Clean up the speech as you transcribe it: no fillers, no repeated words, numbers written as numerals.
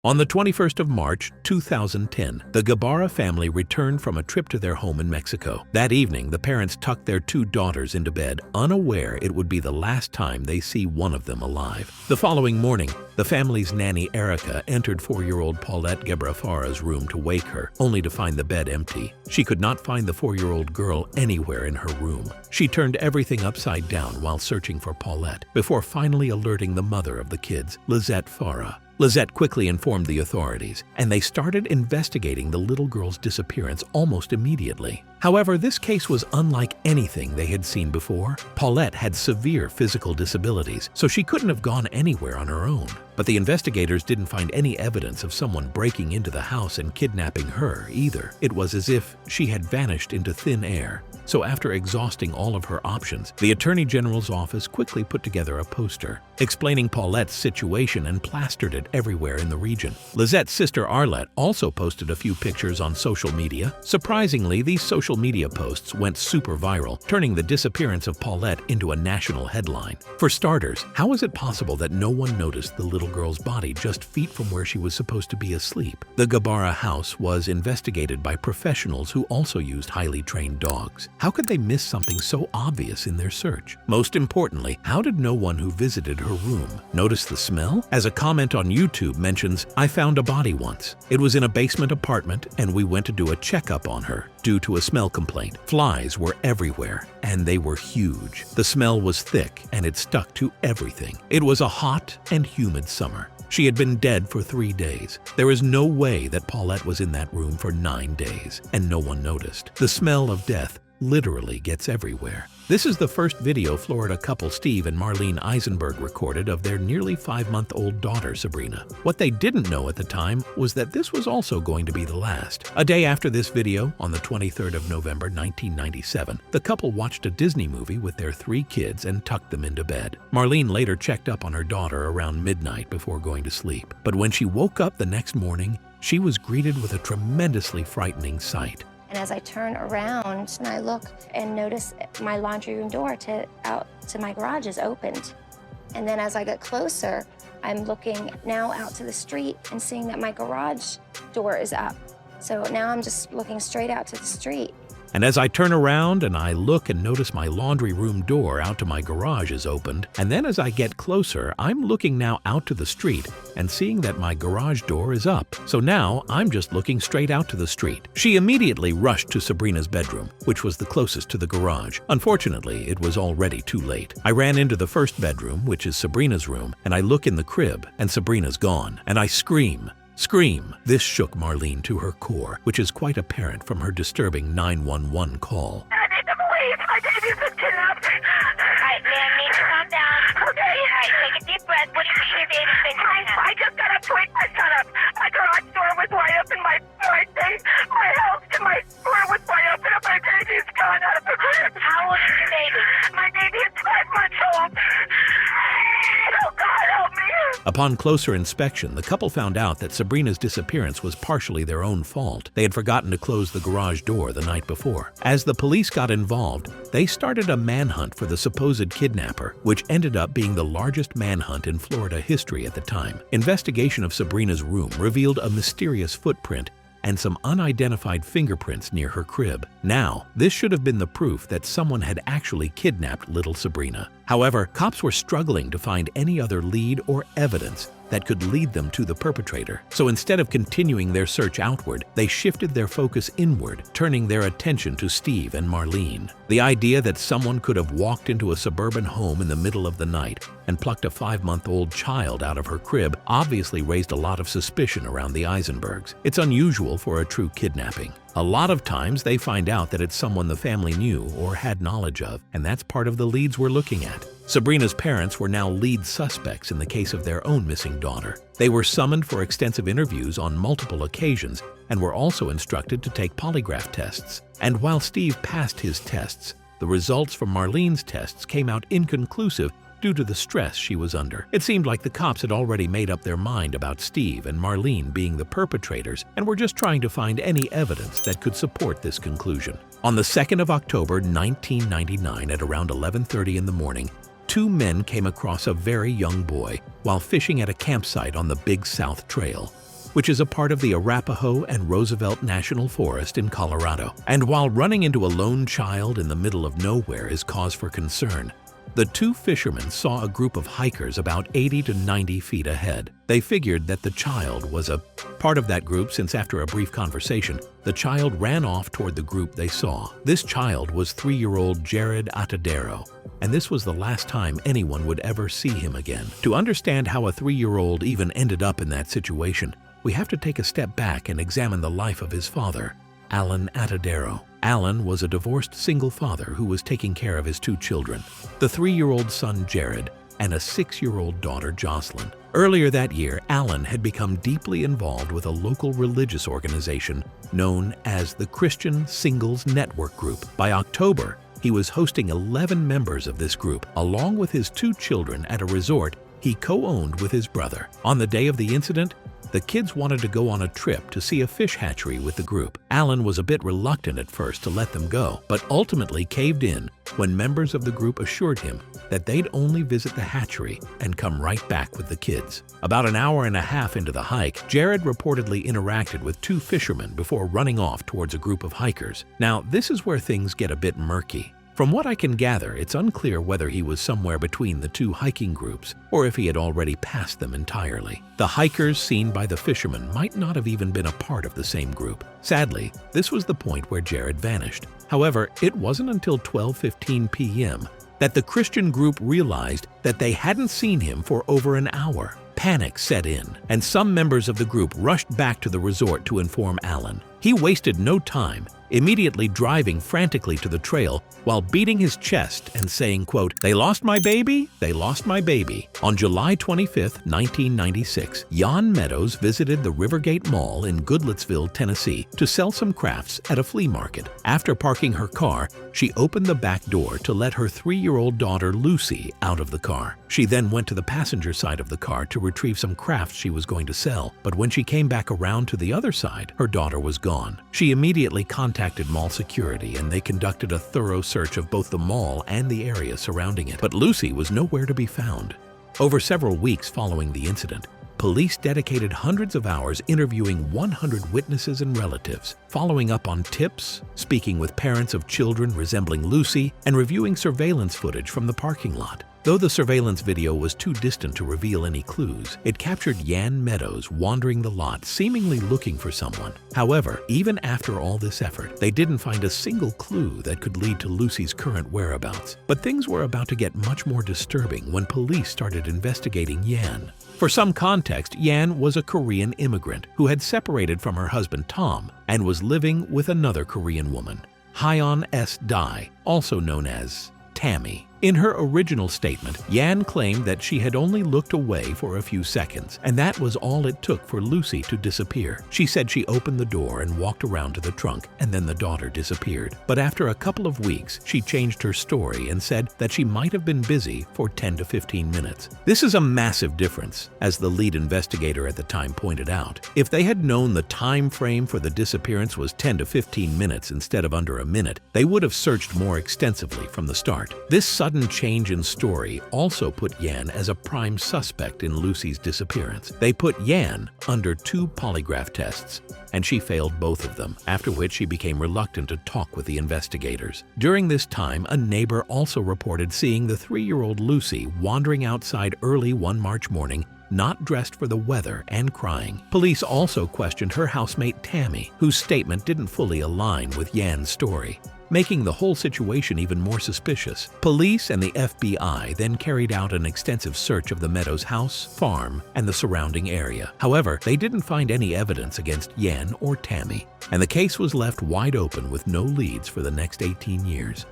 On the 21st of March, 2010, the Guevara family returned from a trip to their home in Mexico. That evening, the parents tucked their two daughters into bed, unaware it would be the last time they see one of them alive. The following morning, the family's nanny Erica entered 4-year-old Paulette Guevara's room to wake her, only to find the bed empty. She could not find the 4-year-old girl anywhere in her room. She turned everything upside down while searching for Paulette, before finally alerting the mother of the kids, Lizette Farah. Lizette quickly informed the authorities, and they started investigating the little girl's disappearance almost immediately. However, this case was unlike anything they had seen before. Paulette had severe physical disabilities, so she couldn't have gone anywhere on her own. But the investigators didn't find any evidence of someone breaking into the house and kidnapping her either. It was as if she had vanished into thin air. So after exhausting all of her options, the Attorney General's office quickly put together a poster explaining Paulette's situation and plastered it everywhere in the region. Lizette's sister Arlette also posted a few pictures on social media. Surprisingly, these social media posts went super viral, turning the disappearance of Paulette into a national headline. For starters, how is it possible that no one noticed the little girl's body just feet from where she was supposed to be asleep? The Guevara house was investigated by professionals who also used highly trained dogs. How could they miss something so obvious in their search? Most importantly, how did no one who visited her room notice the smell? As a comment on YouTube mentions, "I found a body once. It was in a basement apartment and we went to do a checkup on her due to a smell complaint. Flies were everywhere and they were huge. The smell was thick and it stuck to everything. It was a hot and humid summer. She had been dead for 3 days. There is no way that Paulette was in that room for 9 days and no one noticed. The smell of death literally gets everywhere." This is the first video Florida couple Steve and Marlene Eisenberg recorded of their nearly 5-month-old daughter, Sabrina. What they didn't know at the time was that this was also going to be the last. A day after this video, on the 23rd of November 1997, the couple watched a Disney movie with their 3 kids and tucked them into bed. Marlene later checked up on her daughter around midnight before going to sleep. But when she woke up the next morning, she was greeted with a tremendously frightening sight. And as I turn around and I look and notice my laundry room door out to my garage is opened. And then as I get closer, I'm looking now out to the street and seeing that my garage door is up. So now I'm just looking straight out to the street. And as I turn around and I look and notice my laundry room door out to my garage is opened, and then as I get closer, I'm looking now out to the street and seeing that my garage door is up. So now I'm just looking straight out to the street. She immediately rushed to Sabrina's bedroom, which was the closest to the garage. Unfortunately, it was already too late. I ran into the first bedroom, which is Sabrina's room, and I look in the crib and Sabrina's gone, and I scream. This shook Marlene to her core, which is quite apparent from her disturbing 911 call. I need the police. My baby's been kidnapped. All right, ma'am, need to calm down. Okay. All right, take a deep breath. What do you mean your baby's been kidnapped? I just got up quick. I got up. My garage door was wide open. My house and my door was wide open. And my baby's gone out of the crib. How old is your baby? My baby is 5 months old. Oh, God, help me. Upon closer inspection, the couple found out that Sabrina's disappearance was partially their own fault. They had forgotten to close the garage door the night before. As the police got involved, they started a manhunt for the supposed kidnapper, which ended up being the largest manhunt in Florida history at the time. Investigation of Sabrina's room revealed a mysterious footprint and some unidentified fingerprints near her crib. Now, this should have been the proof that someone had actually kidnapped little Sabrina. However, cops were struggling to find any other lead or evidence that could lead them to the perpetrator. So instead of continuing their search outward, they shifted their focus inward, turning their attention to Steve and Marlene. The idea that someone could have walked into a suburban home in the middle of the night and plucked a 5-month-old child out of her crib obviously raised a lot of suspicion around the Eisenbergs. It's unusual for a true kidnapping. A lot of times they find out that it's someone the family knew or had knowledge of, and that's part of the leads we're looking at. Sabrina's parents were now lead suspects in the case of their own missing daughter. They were summoned for extensive interviews on multiple occasions and were also instructed to take polygraph tests. And while Steve passed his tests, the results from Marlene's tests came out inconclusive due to the stress she was under. It seemed like the cops had already made up their mind about Steve and Marlene being the perpetrators and were just trying to find any evidence that could support this conclusion. On the 2nd of October 1999 at around 11:30 in the morning, 2 men came across a very young boy while fishing at a campsite on the Big South Trail. which is a part of the Arapahoe and Roosevelt National Forest in Colorado. And while running into a lone child in the middle of nowhere is cause for concern, the two fishermen saw a group of hikers about 80 to 90 feet ahead. They figured that the child was a part of that group since after a brief conversation, the child ran off toward the group they saw. This child was 3-year-old Jared Atadero, and this was the last time anyone would ever see him again. To understand how a 3-year-old even ended up in that situation, we have to take a step back and examine the life of his father, Alan Atadero. Alan was a divorced single father who was taking care of his 2 children, the 3-year-old son Jared and a 6-year-old daughter Jocelyn. Earlier that year, Alan had become deeply involved with a local religious organization known as the Christian Singles Network Group. By October, he was hosting 11 members of this group, along with his 2 children at a resort he co-owned with his brother. On the day of the incident, the kids wanted to go on a trip to see a fish hatchery with the group. Alan was a bit reluctant at first to let them go, but ultimately caved in when members of the group assured him that they'd only visit the hatchery and come right back with the kids. About an hour and a half into the hike, Jared reportedly interacted with 2 fishermen before running off towards a group of hikers. Now, this is where things get a bit murky. From what I can gather, it's unclear whether he was somewhere between the 2 hiking groups or if he had already passed them entirely. The hikers seen by the fishermen might not have even been a part of the same group. Sadly, this was the point where Jared vanished. However, it wasn't until 12:15 p.m. that the Christian group realized that they hadn't seen him for over an hour. Panic set in, and some members of the group rushed back to the resort to inform Alan. He wasted no time, immediately driving frantically to the trail while beating his chest and saying, quote, "They lost my baby, they lost my baby." On July 25, 1996, Jan Meadows visited the Rivergate Mall in Goodlettsville, Tennessee to sell some crafts at a flea market. After parking her car, she opened the back door to let her 3-year-old daughter Lucy out of the car. She then went to the passenger side of the car to retrieve some crafts she was going to sell, but when she came back around to the other side, her daughter was gone. She immediately contacted mall security and they conducted a thorough search of both the mall and the area surrounding it, but Lucy was nowhere to be found. Over several weeks following the incident, police dedicated hundreds of hours interviewing 100 witnesses and relatives, following up on tips, speaking with parents of children resembling Lucy, and reviewing surveillance footage from the parking lot. Though the surveillance video was too distant to reveal any clues, it captured Jan Meadows wandering the lot, seemingly looking for someone. However, even after all this effort, they didn't find a single clue that could lead to Lucy's current whereabouts. But things were about to get much more disturbing when police started investigating Jan. For some context, Jan was a Korean immigrant who had separated from her husband Tom and was living with another Korean woman, Hyeon S. Dai, also known as Tammy. In her original statement, Jan claimed that she had only looked away for a few seconds, and that was all it took for Lucy to disappear. She said she opened the door and walked around to the trunk, and then the daughter disappeared. But after a couple of weeks, she changed her story and said that she might have been busy for 10 to 15 minutes. This is a massive difference, as the lead investigator at the time pointed out. If they had known the time frame for the disappearance was 10 to 15 minutes instead of under a minute, they would have searched more extensively from the start. This sudden change in story also put Jan as a prime suspect in Lucy's disappearance. They put Jan under 2 polygraph tests, and she failed both of them, after which she became reluctant to talk with the investigators. During this time, a neighbor also reported seeing the 3-year-old Lucy wandering outside early one March morning, not dressed for the weather and crying. Police also questioned her housemate Tammy, whose statement didn't fully align with Jan's story, making the whole situation even more suspicious. Police and the FBI then carried out an extensive search of the Meadows house, farm, and the surrounding area. However, they didn't find any evidence against Jan or Tammy, and the case was left wide open with no leads for the next 18 years.